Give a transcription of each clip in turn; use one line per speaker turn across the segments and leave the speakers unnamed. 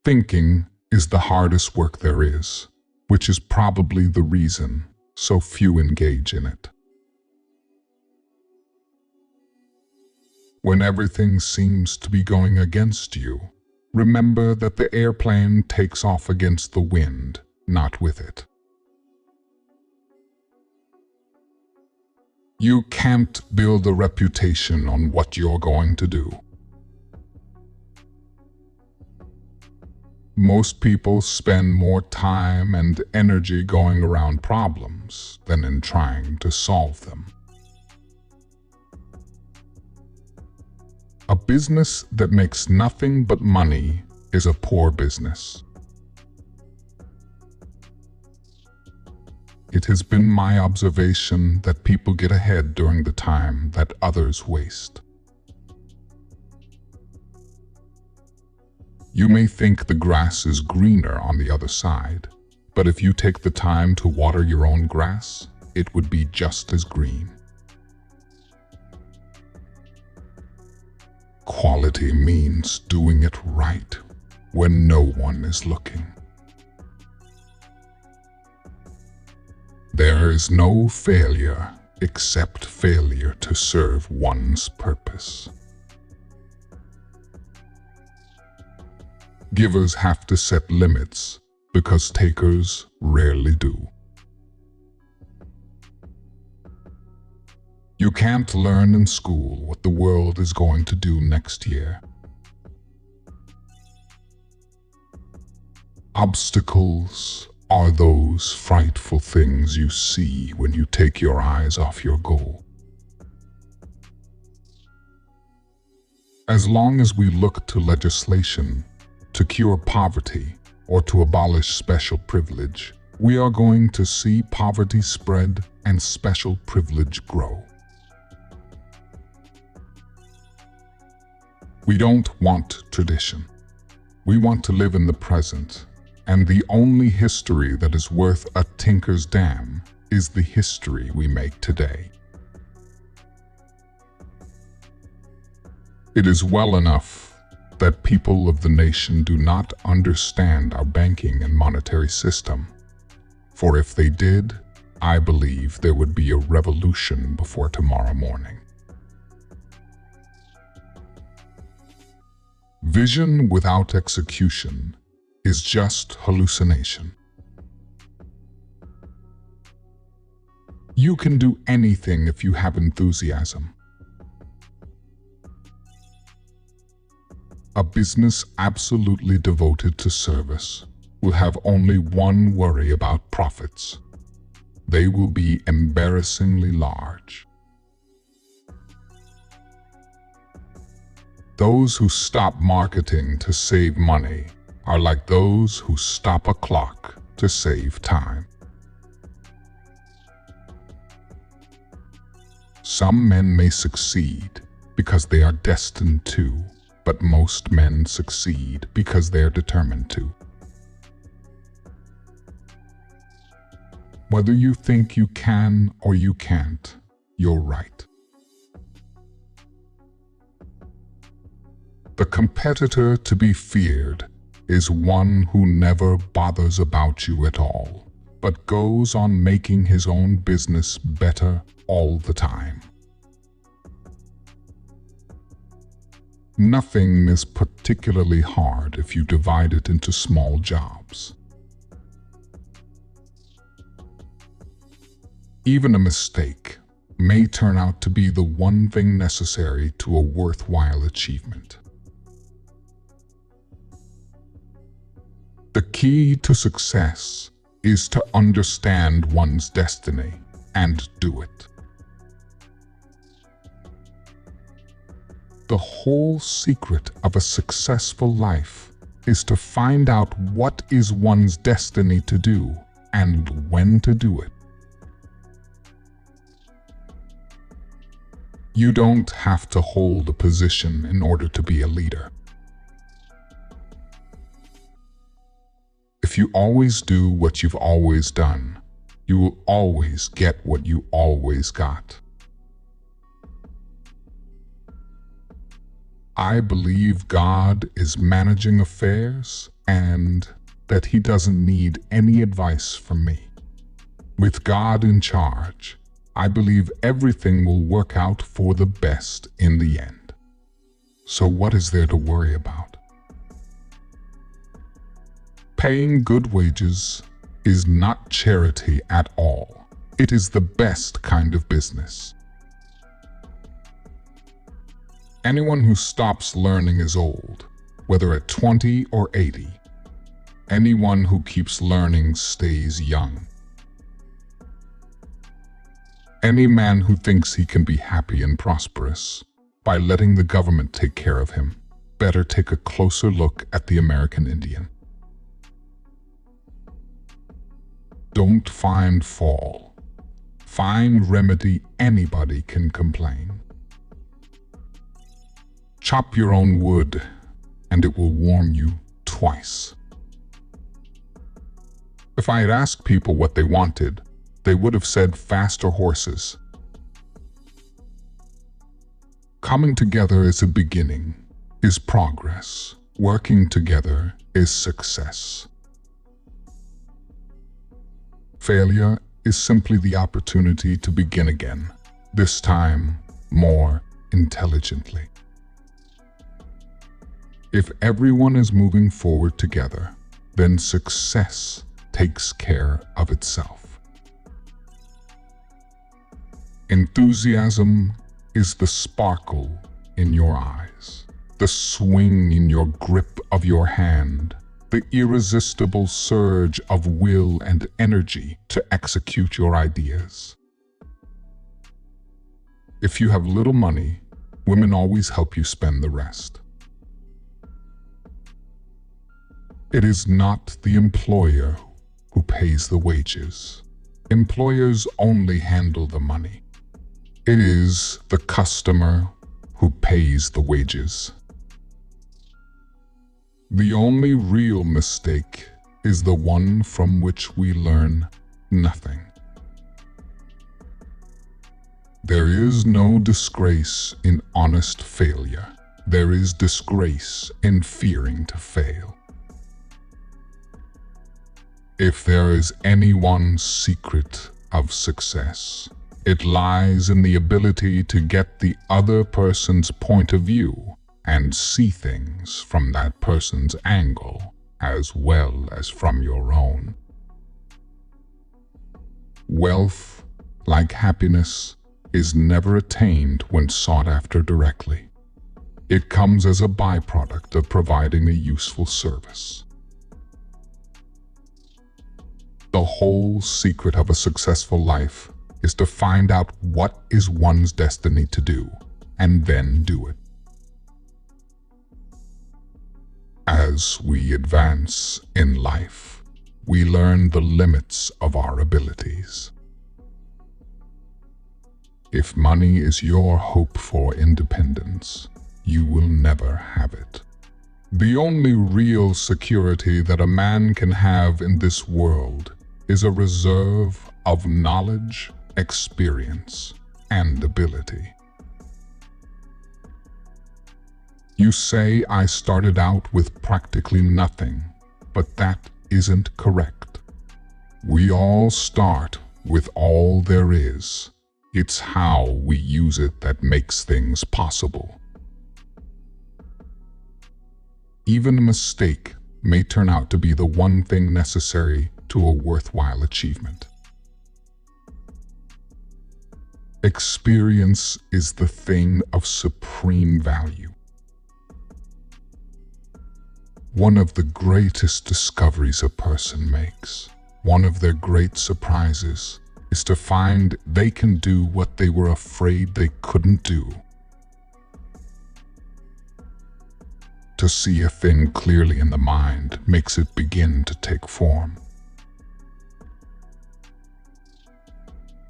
Thinking is the hardest work there is, which is probably the reason so few engage in it. When everything seems to be going against you, remember that the airplane takes off against the wind, not with it. You can't build a reputation on what you're going to do. Most people spend more time and energy going around problems than in trying to solve them. A business that makes nothing but money is a poor business. It has been my observation that people get ahead during the time that others waste. You may think the grass is greener on the other side, but if you take the time to water your own grass, it would be just as green. Quality means doing it right when no one is looking. There is no failure except failure to serve one's purpose. Givers have to set limits because takers rarely do. You can't learn in school what the world is going to do next year. Obstacles are those frightful things you see when you take your eyes off your goal. As long as we look to legislation to cure poverty or to abolish special privilege, we are going to see poverty spread and special privilege grow. We don't want tradition. We want to live in the present, and the only history that is worth a tinker's damn is the history we make today. It is well enough that people of the nation do not understand our banking and monetary system, for if they did, I believe there would be a revolution before tomorrow morning. Vision without execution is just hallucination. You can do anything if you have enthusiasm. A business absolutely devoted to service will have only one worry about profits. They will be embarrassingly large. Those who stop marketing to save money are like those who stop a clock to save time. Some men may succeed because they are destined to, but most men succeed because they are determined to. Whether you think you can or you can't, you're right. The competitor to be feared is one who never bothers about you at all, but goes on making his own business better all the time. Nothing is particularly hard if you divide it into small jobs. Even a mistake may turn out to be the one thing necessary to a worthwhile achievement. The key to success is to understand one's destiny and do it. The whole secret of a successful life is to find out what is one's destiny to do and when to do it. You don't have to hold a position in order to be a leader. If you always do what you've always done, you will always get what you always got. I believe God is managing affairs and that He doesn't need any advice from me. With God in charge, I believe everything will work out for the best in the end. So what is there to worry about? Paying good wages is not charity at all. It is the best kind of business. Anyone who stops learning is old, whether at 20 or 80. Anyone who keeps learning stays young. Any man who thinks he can be happy and prosperous by letting the government take care of him better take a closer look at the American Indian. Don't find fault. Find remedy. Anybody can complain. Chop your own wood, and it will warm you twice. If I had asked people what they wanted, they would have said faster horses. Coming together is a beginning, is progress. Working together is success. Failure is simply the opportunity to begin again, this time more intelligently. If everyone is moving forward together, then success takes care of itself. Enthusiasm is the sparkle in your eyes, the swing in your grip of your hand, the irresistible surge of will and energy to execute your ideas. If you have little money, women always help you spend the rest. It is not the employer who pays the wages. Employers only handle the money. It is the customer who pays the wages. The only real mistake is the one from which we learn nothing. There is no disgrace in honest failure. There is disgrace in fearing to fail. If there is any one secret of success, it lies in the ability to get the other person's point of view and see things from that person's angle as well as from your own. Wealth, like happiness, is never attained when sought after directly. It comes as a byproduct of providing a useful service. The whole secret of a successful life is to find out what is one's destiny to do, and then do it. As we advance in life, we learn the limits of our abilities. If money is your hope for independence, you will never have it. The only real security that a man can have in this world is a reserve of knowledge, experience, and ability. You say I started out with practically nothing, but that isn't correct. We all start with all there is. It's how we use it that makes things possible. Even a mistake may turn out to be the one thing necessary to a worthwhile achievement. Experience is the thing of supreme value. One of the greatest discoveries a person makes, one of their great surprises, is to find they can do what they were afraid they couldn't do. To see a thing clearly in the mind makes it begin to take form.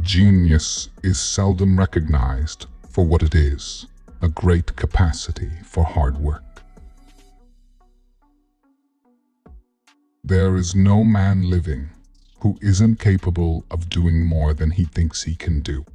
Genius is seldom recognized for what it is, a great capacity for hard work. There is no man living who isn't capable of doing more than he thinks he can do.